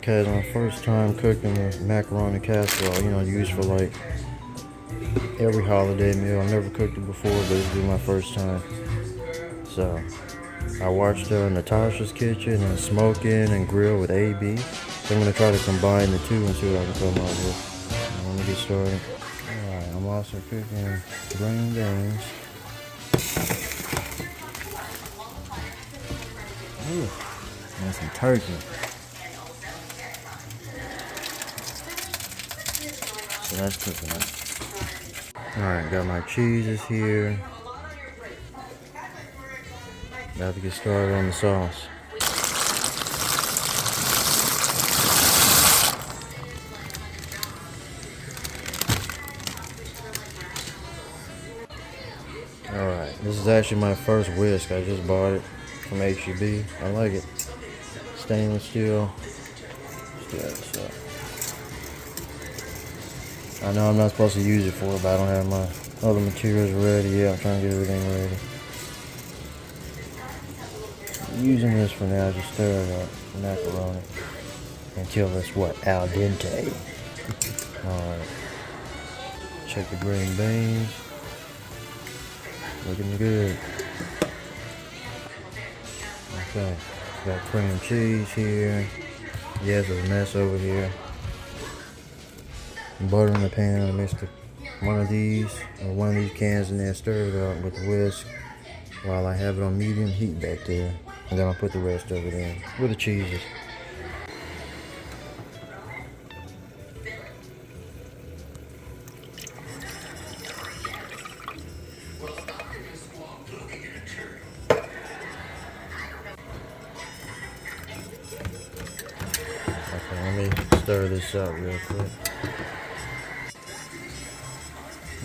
Okay, it's my first time cooking the macaroni casserole, you know, used for like every holiday meal. I've never cooked it before, but it'll be my first time. So, I watched Natasha's Kitchen and Smoking and Grill with AB. So I'm going to try to combine the two and see what I can come up with. Let me get started. Alright, I'm also cooking green beans. Ooh, and some turkey. So that's cooking up. Alright, got my cheeses here. About to get started on the sauce. Alright, this is actually my first whisk. I just bought it from HEB. I like it. Stainless steel. So. I know I'm not supposed to use it for it, but I don't have my other materials ready yet. I'm trying to get everything ready. I'm using this for now, just stir it up, macaroni, until it's what, al dente. Alright. Check the green beans. Looking good. Okay, got cream cheese here. Yes, there's a mess over here. Butter in the pan. I mixed one of these cans in there, stir it up with the whisk while I have it on medium heat back there. And then I'll put the rest of it in with the cheeses. Okay, let me stir this up real quick.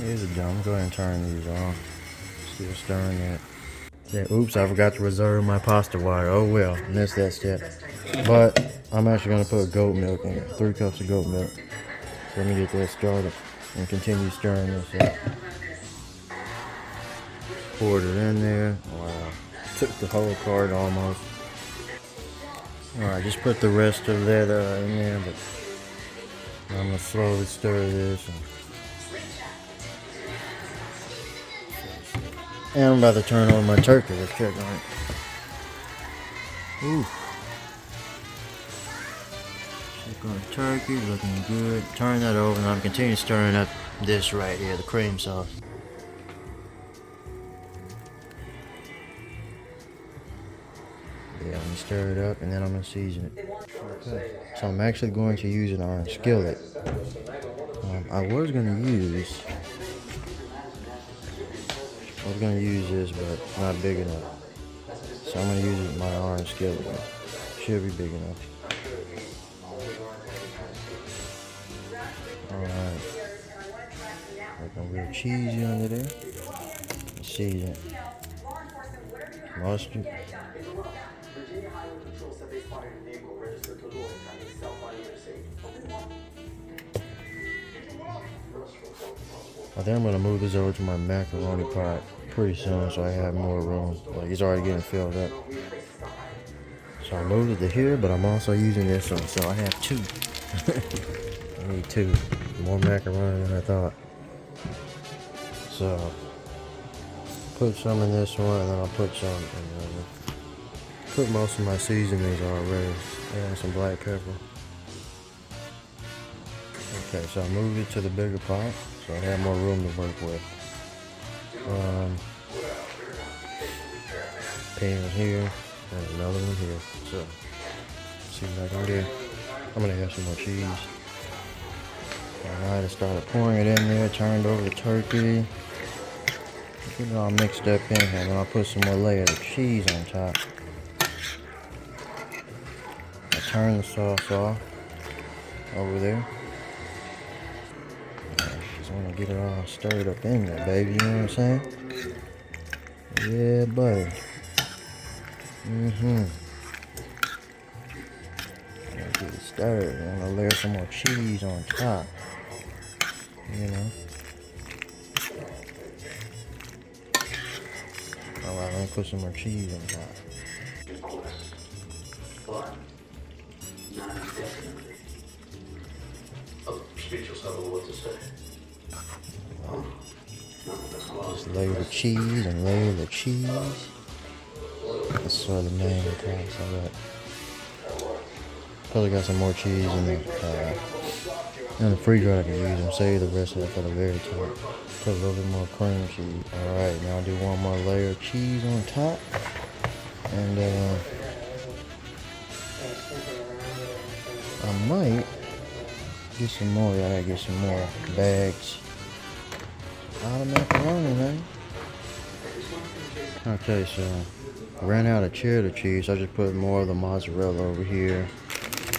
Here's a dumb. Go ahead and turn these on. Still stirring that. Yeah, oops, I forgot to reserve my pasta water. Oh well, missed that step. But I'm actually going to put goat milk in it. 3 cups of goat milk. So let me get that started and continue stirring this up. Poured it in there. Wow. Took the whole cart almost. Alright, just put the rest of that in there, but I'm going to slowly stir this. And I'm about to turn on my turkey. Let's check on it. Ooh. Check on the turkey, looking good. Turn that over, and I'm continuing stirring up this right here, the cream sauce. Yeah, I'm gonna stir it up, and then I'm gonna season it. Okay. So I'm actually going to use it on a skillet. I was gonna use this, but not big enough. So I'm going to use it with my orange skillet. Should be big enough. Alright. Looking real cheesy under there. Season. Mustard. I think I'm going to move this over to my macaroni pot pretty soon so I have more room. Like, it's already getting filled up. So I moved it to here, but I'm also using this one, so I have 2. I need 2. More macaroni than I thought. So, put some in this one, and then I'll put some in the other. Put most of my seasonings already. And some black pepper. Okay, so I moved it to the bigger pot, so I have more room to work with. Pan here, and another one here. So, see what I can do. I'm gonna have some more cheese. Alright, I started pouring it in there, turned over the turkey. Get it all mixed up in here, and then I'll put some more layers of cheese on top. I turn the sauce off over there. Just want to get it all stirred up in there, baby, you know what I'm saying? Yeah, buddy. Get it stirred. I'm gonna layer some more cheese on top. You know. Alright, let me put some more cheese on top. Just layer the cheese and layer the cheese. That's sort of the main process of it. Probably got some more cheese in the freezer I can use and save the rest of it for the very top. Put a little bit more cream cheese. Alright, now I'll do one more layer of cheese on top. And I might get some more. Yeah, I gotta get some more bags out of macaroni, man. Okay, so I ran out of cheddar cheese, so I just put more of the mozzarella over here.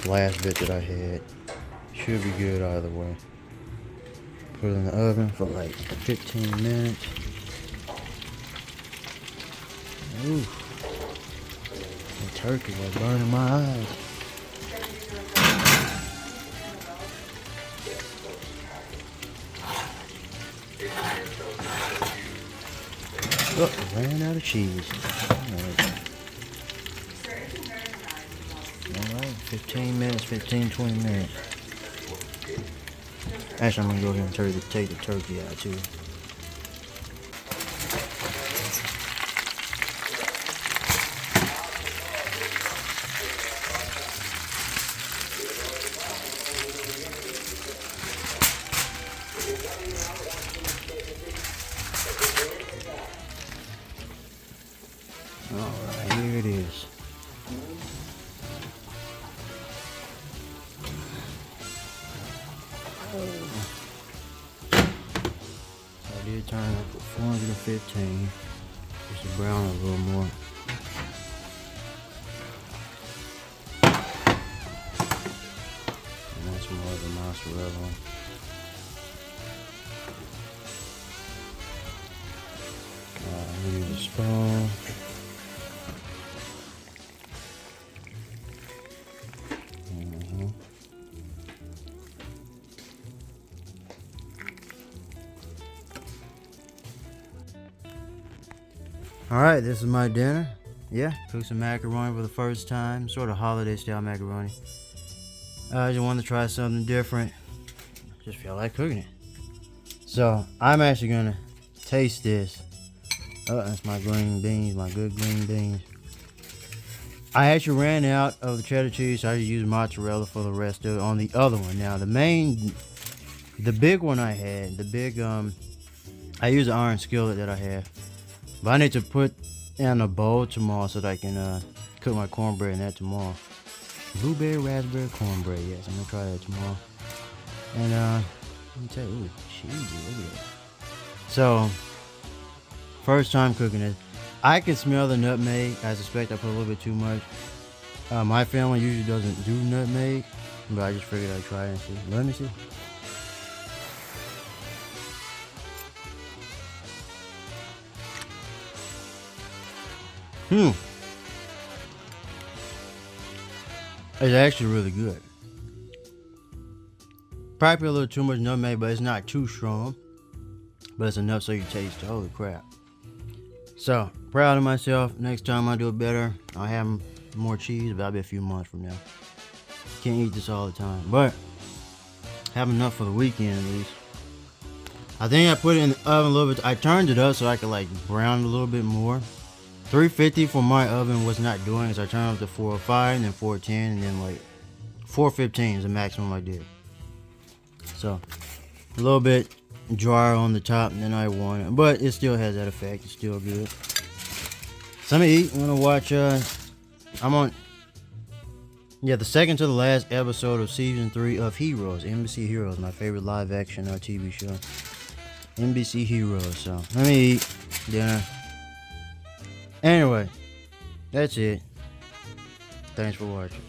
Last bit that I had. Should be good either way. Put it in the oven for like 15 minutes. Ooh. The turkey was burning my eyes. Oh, ran out of cheese. Alright, 15 minutes, 20 minutes. Actually, I'm gonna go ahead and take the turkey out too. Alright, here it is. I did turn it up to 415. Just to brown it a little more. And that's more of the mozzarella. I need a spoon. Alright, this is my dinner. Yeah, cooked some macaroni for the first time. Sort of holiday style macaroni. I just wanted to try something different. Just feel like cooking it. So, I'm actually gonna taste this. Oh, that's my green beans, my good green beans. I actually ran out of the cheddar cheese, so I just used mozzarella for the rest of it on the other one. Now, the big one I had, I use an iron skillet that I have. But I need to put in a bowl tomorrow so that I can cook my cornbread in that tomorrow. Blueberry raspberry cornbread, yes, I'm gonna try that tomorrow. And let me tell you, ooh, cheesy, look at that. So, first time cooking it. I can smell the nutmeg. I suspect I put a little bit too much. My family usually doesn't do nutmeg, but I just figured I'd try it and see. Let me see. It's actually really good. Probably a little too much nutmeg, but it's not too strong. But it's enough so you taste it. Holy crap. So, proud of myself. Next time I do it better. I'll have more cheese, but I'll be a few months from now. Can't eat this all the time. But, have enough for the weekend at least. I think I put it in the oven a little bit. I turned it up so I could like brown it a little bit more. 350 for my oven was not doing, so I turned up to 405 and then 410 and then like 415 is the maximum I did. So a little bit dry on the top than I wanted, but it still has that effect. It's still good. So I'm gonna eat. I'm gonna watch. I'm on. Yeah, the second to the last episode of season 3 of Heroes, NBC Heroes, my favorite live action TV show. NBC Heroes. So let me eat dinner. Anyway, that's it. Thanks for watching.